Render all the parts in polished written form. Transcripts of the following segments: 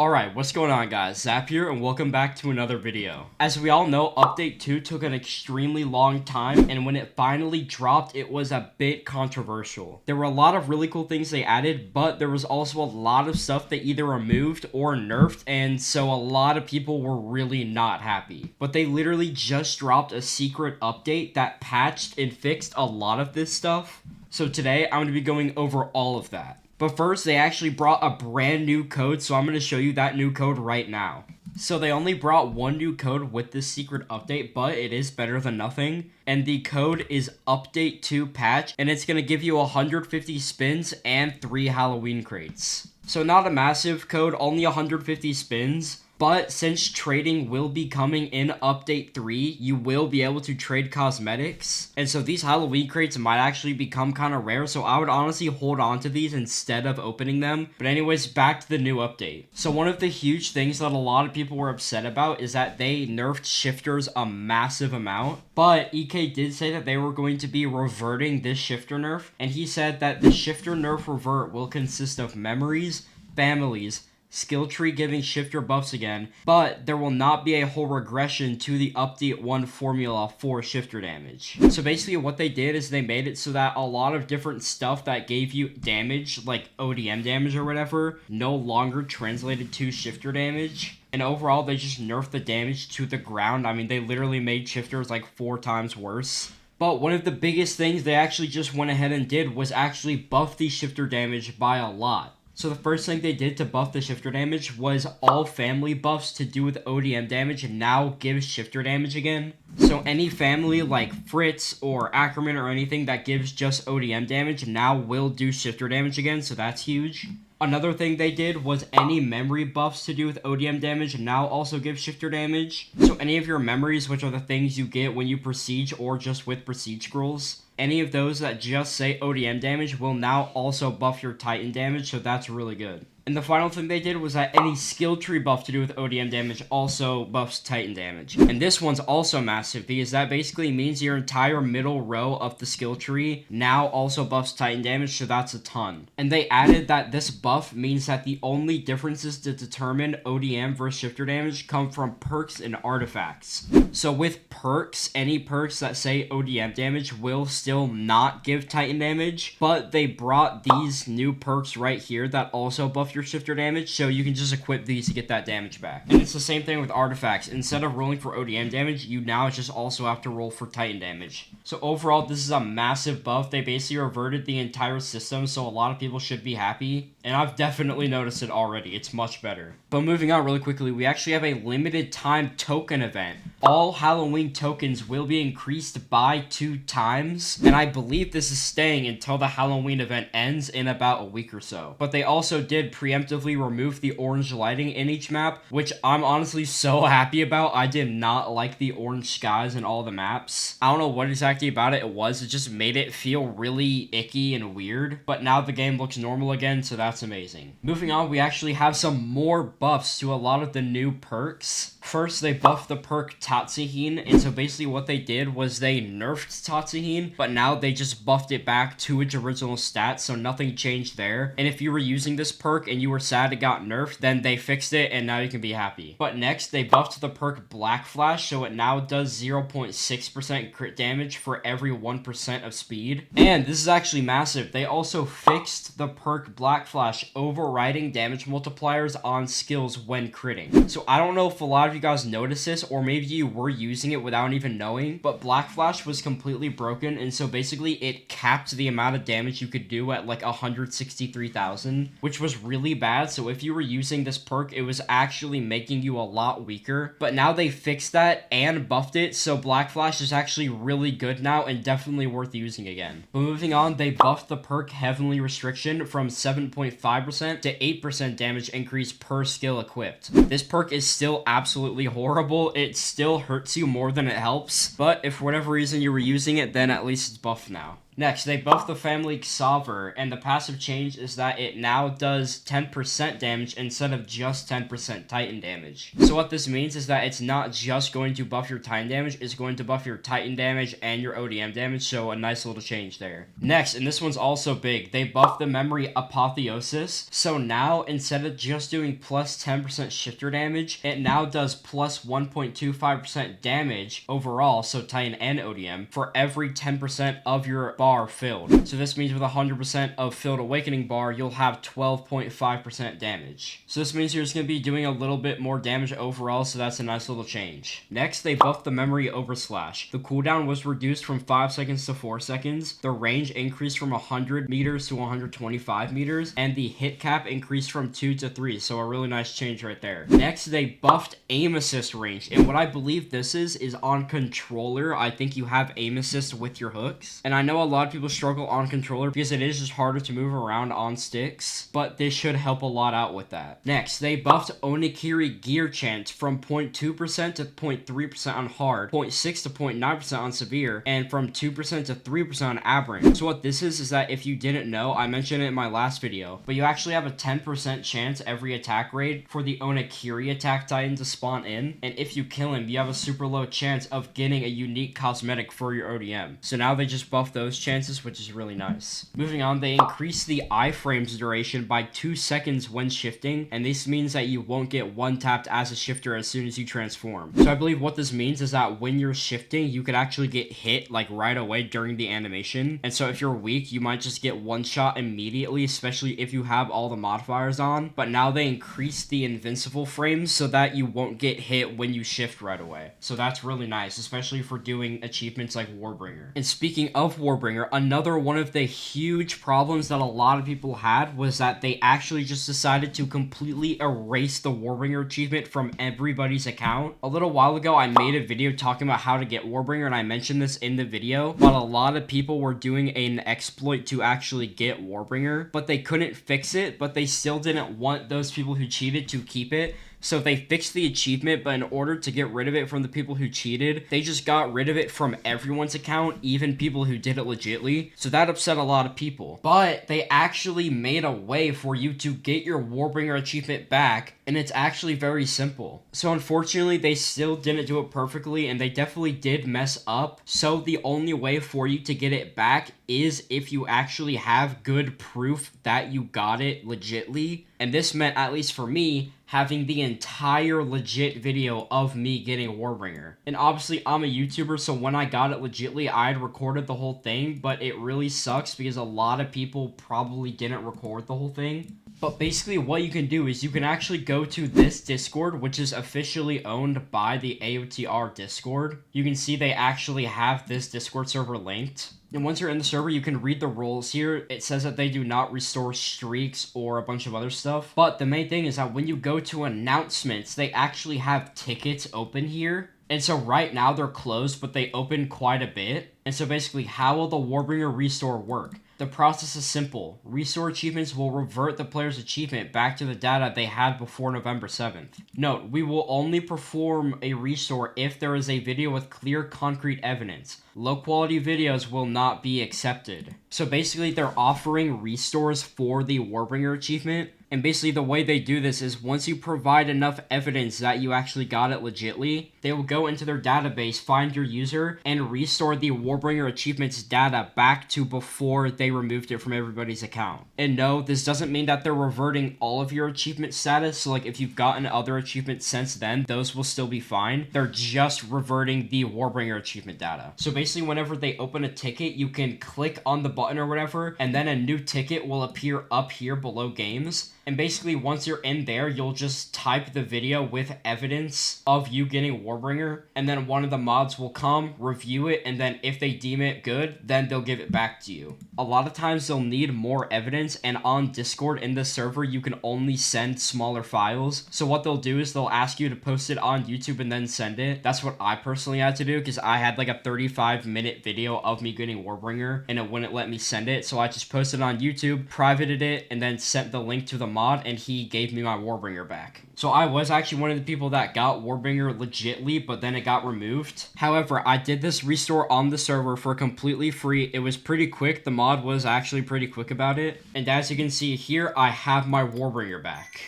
Alright, what's going on guys? Zap here and welcome back to another video. As we all know, Update 2 took an extremely long time, and when it finally dropped, it was a bit controversial. There were a lot of really cool things they added, but there was also a lot of stuff they either removed or nerfed, and so a lot of people were really not happy. But they literally just dropped a secret update that patched and fixed a lot of this stuff. So today, I'm going to be going over all of that. But first, they actually brought a brand new code, so I'm going to show you that new code right now. So they only brought one new code with this secret update, but it is better than nothing. And the code is Update 2 Patch, and it's going to give you 150 spins and 3 Halloween crates. So not a massive code, only 150 spins. But since trading will be coming in Update 3, you will be able to trade cosmetics. And so these Halloween crates might actually become kind of rare, so I would honestly hold on to these instead of opening them. But anyways, back to the new update. So one of the huge things that a lot of people were upset about is that they nerfed shifters a massive amount. But EK did say that they were going to be reverting this shifter nerf. And he said that the shifter nerf revert will consist of memories, families, skill tree giving shifter buffs again, but there will not be a whole regression to the Update 1 formula for shifter damage. So basically what they did is they made it so that a lot of different stuff that gave you damage, like ODM damage or whatever, no longer translated to shifter damage. And overall, they just nerfed the damage to the ground. I mean, they literally made shifters like 4 times worse. But one of the biggest things they actually just went ahead and did was actually buff the shifter damage by a lot. So the first thing they did to buff the shifter damage was all family buffs to do with ODM damage now gives shifter damage again. So any family like Fritz or Ackerman or anything that gives just ODM damage now will do shifter damage again, so that's huge. Another thing they did was any memory buffs to do with ODM damage now also give shifter damage. So any of your memories, which are the things you get when you prestige or just with prestige scrolls, any of those that just say ODM damage will now also buff your Titan damage, so that's really good. And the final thing they did was that any skill tree buff to do with ODM damage also buffs Titan damage. And this one's also massive because that basically means your entire middle row of the skill tree now also buffs Titan damage, so that's a ton. And they added that this buff means that the only differences to determine ODM versus shifter damage come from perks and artifacts. So with perks, any perks that say ODM damage will still not give Titan damage, but they brought these new perks right here that also buff your shifter damage, so you can just equip these to get that damage back. And it's the same thing with artifacts. Instead of rolling for ODM damage, you now just also have to roll for Titan damage. So overall, this is a massive buff. They basically reverted the entire system, so a lot of people should be happy. And I've definitely noticed it already. It's much better. But moving on really quickly, we actually have a limited time token event. All Halloween tokens will be increased by 2 times, and I believe this is staying until the Halloween event ends in about a week or so. But they also did preemptively remove the orange lighting in each map, which I'm honestly so happy about. I did not like the orange skies in all the maps. I don't know what exactly about it was. It just made it feel really icky and weird. But now the game looks normal again, so that's amazing. Moving on, we actually have some more buffs to a lot of the new perks. First, they buffed the perk Tatsuhine, and so basically what they did was they nerfed Tatsuhine, but now they just buffed it back to its original stats, so nothing changed there. And if you were using this perk and you were sad it got nerfed, then they fixed it and now you can be happy. But next, they buffed the perk Black Flash, so it now does 0.6% crit damage for every 1% of speed. And this is actually massive. They also fixed the perk Black Flash overriding damage multipliers on skills when critting. So I don't know if a lot of you guys noticed this, or maybe you were using it without even knowing, but Black Flash was completely broken, and so basically it capped the amount of damage you could do at like 163,000, which was really bad. So if you were using this perk, it was actually making you a lot weaker. But now they fixed that and buffed it, so Black Flash is actually really good now and definitely worth using again. But moving on, they buffed the perk Heavenly Restriction from 7.5% to 8% damage increase per skill equipped. This perk is still absolutely horrible. It still hurts you more than it helps, but if for whatever reason you were using it, then at least it's buffed now. Next, they buffed the family Xaver, and the passive change is that it now does 10% damage instead of just 10% Titan damage. So what this means is that it's not just going to buff your Titan damage, it's going to buff your Titan damage and your ODM damage, so a nice little change there. Next, and this one's also big, they buffed the memory Apotheosis, so now instead of just doing plus 10% shifter damage, it now does plus 1.25% damage overall, so Titan and ODM, for every 10% of your bar filled. So this means with 100% of filled Awakening bar, you'll have 12.5% damage. So this means you're just going to be doing a little bit more damage overall, so that's a nice little change. Next, they buffed the memory Overslash. The cooldown was reduced from 5 seconds to 4 seconds, the range increased from 100 meters to 125 meters, and the hit cap increased from 2 to 3, so a really nice change right there. Next, they buffed aim assist range, and what I believe this is on controller. I think you have aim assist with your hooks, and I know a lot of people struggle on controller because it is just harder to move around on sticks, but this should help a lot out with that. Next, they buffed Onikiri Gear Chant from 0.2% to 0.3% on hard, 0.6 to 0.9% on severe, and from 2% to 3% on aberrant. So what this is that if you didn't know, I mentioned it in my last video, but you actually have a 10% chance every attack raid for the Onikiri attack titan to spawn in, and if you kill him, you have a super low chance of getting a unique cosmetic for your ODM. So now they just buff those chances, which is really nice. Moving on, they increased the iframes duration by 2 seconds when shifting, and this means that you won't get one tapped as a shifter as soon as you transform. So I believe what this means is that when you're shifting, you could actually get hit like right away during the animation, and so if you're weak, you might just get one shot immediately, especially if you have all the modifiers on. But now they increased the invincible frames so that you won't get hit when you shift right away. So that's really nice, especially for doing achievements like Warbringer. And speaking of Warbringer, another one of the huge problems that a lot of people had was that they actually just decided to completely erase the Warbringer achievement from everybody's account. A little while ago, I made a video talking about how to get Warbringer, and I mentioned this in the video, but a lot of people were doing an exploit to actually get Warbringer, but they couldn't fix it, but they still didn't want those people who cheated to keep it. So they fixed the achievement, but in order to get rid of it from the people who cheated, they just got rid of it from everyone's account, even people who did it legitly. So that upset a lot of people. But they actually made a way for you to get your Warbringer achievement back, and it's actually very simple. So unfortunately, they still didn't do it perfectly, and they definitely did mess up. So the only way for you to get it back is if you actually have good proof that you got it legitly. And this meant, at least for me, having the entire legit video of me getting Warbringer. And obviously, I'm a YouTuber, so when I got it legitly, I had recorded the whole thing, but it really sucks because a lot of people probably didn't record the whole thing. But basically what you can do is you can actually go to this Discord, which is officially owned by the AOTR Discord. You can see they actually have this Discord server linked. And once you're in the server, you can read the rules here. It says that they do not restore streaks or a bunch of other stuff. But the main thing is that when you go to announcements, they actually have tickets open here. And so right now they're closed, but they open quite a bit. And so basically, how will the Warbringer restore work? The process is simple. Restore achievements will revert the player's achievement back to the data they had before November 7th. Note, we will only perform a restore if there is a video with clear, concrete evidence. Low-quality videos will not be accepted. So basically, they're offering restores for the Warbringer achievement. And basically, the way they do this is once you provide enough evidence that you actually got it legitly, they will go into their database, find your user, and restore the Warbringer achievements data back to before they removed it from everybody's account. And no, this doesn't mean that they're reverting all of your achievement status. So like if you've gotten other achievements since then, those will still be fine. They're just reverting the Warbringer achievement data. So basically, whenever they open a ticket, you can click on the button or whatever, and then a new ticket will appear up here below games. And basically, once you're in there, you'll just type the video with evidence of you getting Warbringer, and then one of the mods will come, review it, and then if they deem it good, then they'll give it back to you. A lot of times, they'll need more evidence, and on Discord in the server, you can only send smaller files. So what they'll do is they'll ask you to post it on YouTube and then send it. That's what I personally had to do, because I had like a 35-minute video of me getting Warbringer, and it wouldn't let me send it, so I just posted it on YouTube, privated it, and then sent the link to the mod, and he gave me my Warbringer back. So I was actually one of the people that got Warbringer legitly, but then it got removed. However, I did this restore on the server for completely free. It was pretty quick. The mod was actually pretty quick about it. And as you can see here, I have my Warbringer back.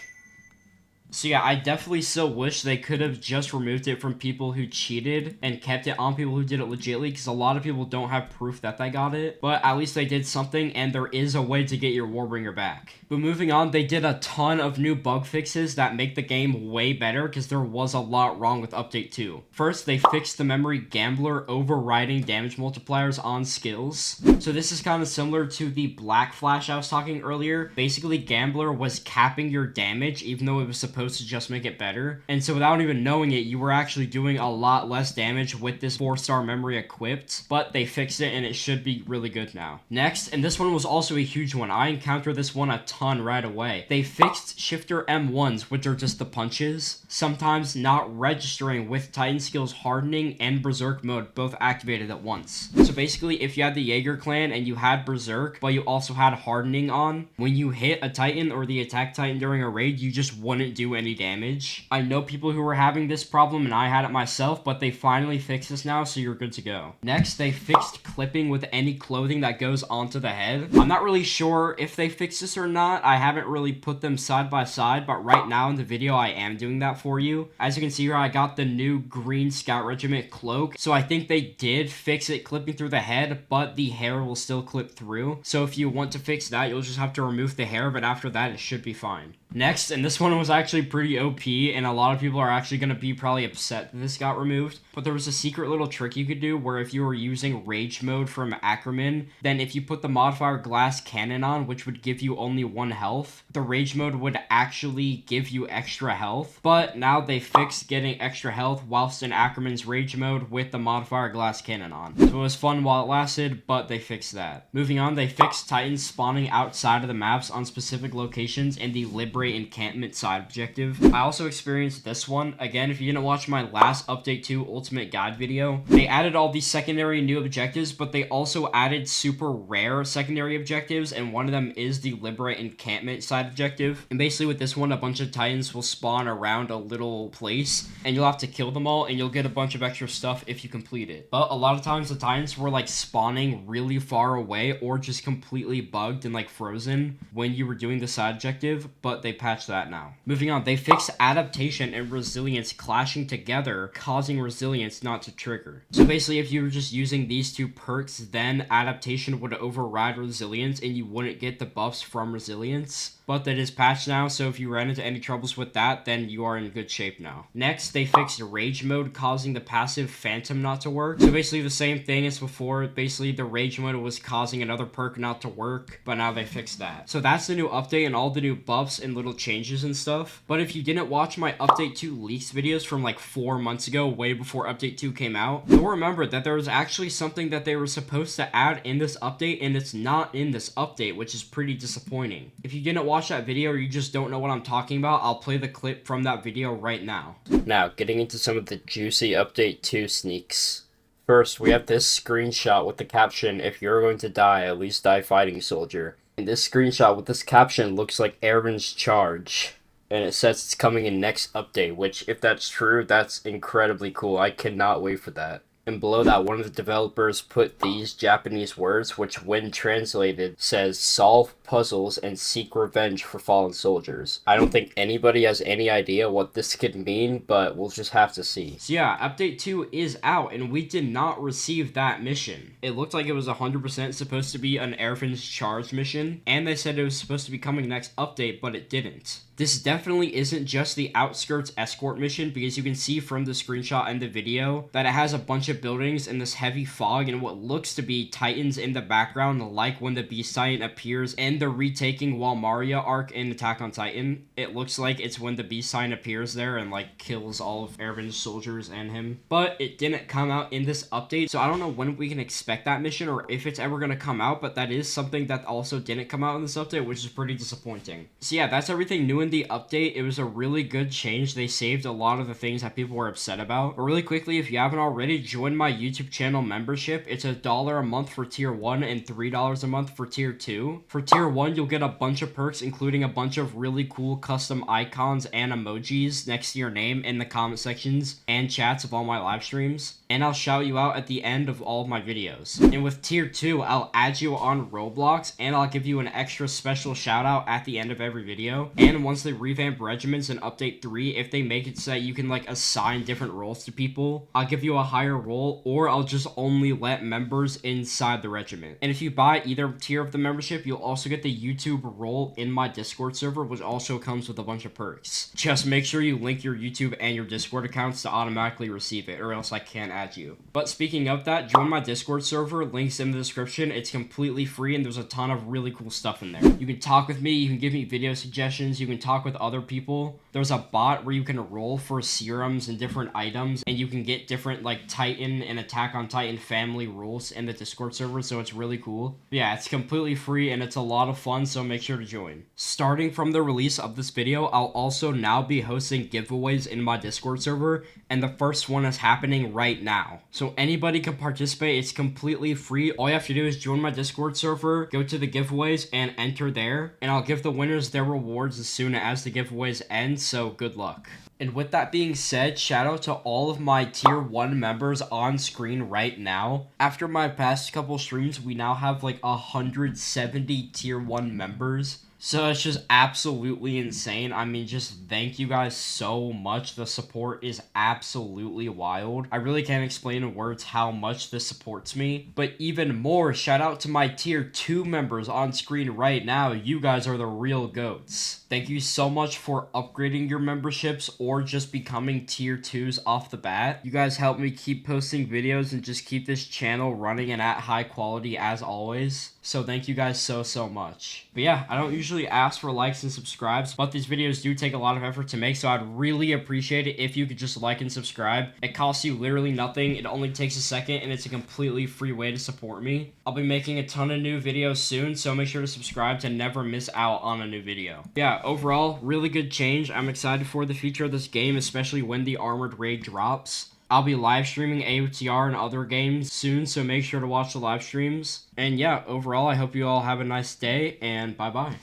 So yeah, I definitely still wish they could have just removed it from people who cheated and kept it on people who did it legitly, because a lot of people don't have proof that they got it. But at least they did something, and there is a way to get your Warbringer back. But moving on, they did a ton of new bug fixes that make the game way better, because there was a lot wrong with Update 2. First, they fixed the memory gambler overriding damage multipliers on skills. So this is kind of similar to the Black Flash I was talking earlier. Basically, gambler was capping your damage, even though it was supposed to just make it better. And so without even knowing it, you were actually doing a lot less damage with this 4-star memory equipped, but they fixed it and it should be really good now. Next, and this one was also a huge one. I encountered this one a ton right away. They fixed shifter M1s, which are just the punches, sometimes not registering with Titan skills hardening and berserk mode both activated at once. So basically, if you had the Jaeger clan and you had berserk, but you also had hardening on, when you hit a Titan or the attack Titan during a raid, you just wouldn't do any damage. I know people who were having this problem and I had it myself, but they finally fixed this now, so you're good to go. Next, they fixed clipping with any clothing that goes onto the head. I'm not really sure if they fixed this or not. I haven't really put them side by side, but right now in the video I am doing that for you. As you can see here, I got the new green Scout Regiment cloak, so I think they did fix it clipping through the head, but the hair will still clip through. So if you want to fix that, you'll just have to remove the hair, but after that it should be fine. Next, and this one was actually pretty OP, and a lot of people are actually going to be probably upset that this got removed, but there was a secret little trick you could do where if you were using Rage Mode from Ackerman, then if you put the modifier Glass Cannon on, which would give you only 1 health, the Rage Mode would actually give you extra health. But now they fixed getting extra health whilst in Ackerman's Rage Mode with the modifier Glass Cannon on. So it was fun while it lasted, but they fixed that. Moving on, they fixed Titans spawning outside of the maps on specific locations in the Liberate Encampment side objective. I also experienced this one. Again, if you didn't watch my last Update 2 Ultimate Guide video, they added all these secondary new objectives, but they also added super rare secondary objectives, and one of them is the Liberate Encampment side objective. And basically with this one, a bunch of Titans will spawn around a little place, and you'll have to kill them all, and you'll get a bunch of extra stuff if you complete it. But a lot of times the Titans were like spawning really far away, or just completely bugged and like frozen when you were doing the side objective, but they patched that now. Moving on, they fixed adaptation and resilience clashing together, causing resilience not to trigger. So basically, if you were just using these two perks, then adaptation would override resilience and you wouldn't get the buffs from resilience. But that is patched now, so if you ran into any troubles with that, then you are in good shape now. Next, they fixed Rage Mode, causing the passive Phantom not to work. So basically the same thing as before. Basically, the Rage Mode was causing another perk not to work, but now they fixed that. So that's the new update and all the new buffs and little changes and stuff. But if you didn't watch my Update 2 leaks videos from like 4 months ago, way before Update 2 came out, you'll remember that there was actually something that they were supposed to add in this update, and it's not in this update, which is pretty disappointing. If you didn't watch that video or you just don't know what I'm talking about, I'll play the clip from that video right now. Now, getting into some of the juicy Update 2 sneaks. First, we have this screenshot with the caption, "If you're going to die, at least die fighting, soldier." And this screenshot with this caption looks like Airman's Charge. And it says it's coming in next update, which, if that's true, that's incredibly cool. I cannot wait for that. And below that, one of the developers put these Japanese words, which when translated says, "Solve puzzles and seek revenge for fallen soldiers." I don't think anybody has any idea what this could mean, but we'll just have to see. So yeah, Update 2 is out, and we did not receive that mission. It looked like it was 100% supposed to be an Airfin's Charge mission, and they said it was supposed to be coming next update, but it didn't. This definitely isn't just the Outskirts Escort mission, because you can see from the screenshot and the video that it has a bunch of buildings and this heavy fog and what looks to be Titans in the background, like when the Beast Titan appears in the Retaking Walmaria arc in Attack on Titan. It looks like it's when the Beast Titan appears there and like kills all of Erwin's soldiers and him. But it didn't come out in this update, so I don't know when we can expect that mission or if it's ever going to come out, but that is something that also didn't come out in this update, which is pretty disappointing. So yeah, that's everything new in the update. It was a really good change. They saved a lot of the things that people were upset about. But really quickly, if you haven't already, join join my YouTube channel membership. It's $1 a month for tier 1 and $3 a month for tier 2. For tier 1, you'll get a bunch of perks, including a bunch of really cool custom icons and emojis next to your name in the comment sections and chats of all my live streams. And I'll shout you out at the end of all of my videos. And with tier 2, I'll add you on Roblox, and I'll give you an extra special shout out at the end of every video. And once they revamp regiments in update 3, if they make it so that you can like assign different roles to people, I'll give you a higher role, or I'll just only let members inside the regiment. And if you buy either tier of the membership, you'll also get the YouTube role in my Discord server, which also comes with a bunch of perks. Just make sure you link your YouTube and your Discord accounts to automatically receive it, or else I can't add you. But speaking of that, join my Discord server, links in the description. It's completely free and there's a ton of really cool stuff in there. You can talk with me, you can give me video suggestions, you can talk with other people. There's a bot where you can roll for serums and different items, and you can get different like Titan and Attack on Titan family rules in the Discord server, so it's really cool. Yeah, it's completely free and it's a lot of fun, so make sure to join. Starting from the release of this video, I'll also now be hosting giveaways in my Discord server, and the first one is happening right now. So anybody can participate. It's completely free. All you have to do is join my Discord server, go to the giveaways, and enter there. And I'll give the winners their rewards as soon as the giveaways end, so good luck. And with that being said, shout out to all of my tier 1 members on screen right now. After my past couple streams, we now have like 170 tier 1 members. So it's just absolutely insane. I mean, just thank you guys so much. The support is absolutely wild. I really can't explain in words how much this supports me. But even more, shout out to my tier 2 members on screen right now. You guys are the real goats. Thank you so much for upgrading your memberships or just becoming tier 2s off the bat. You guys help me keep posting videos and just keep this channel running and at high quality as always. So thank you guys so much. But yeah, I don't usually ask for likes and subscribes, but these videos do take a lot of effort to make, so I'd really appreciate it if you could just like and subscribe. It costs you literally nothing. It only takes a second, and it's a completely free way to support me. I'll be making a ton of new videos soon, so make sure to subscribe to never miss out on a new video. Yeah, overall, really good change. I'm excited for the future of this game, especially when the Armored Raid drops. I'll be live streaming AOTR and other games soon, so make sure to watch the live streams. And yeah, overall, I hope you all have a nice day, and bye-bye.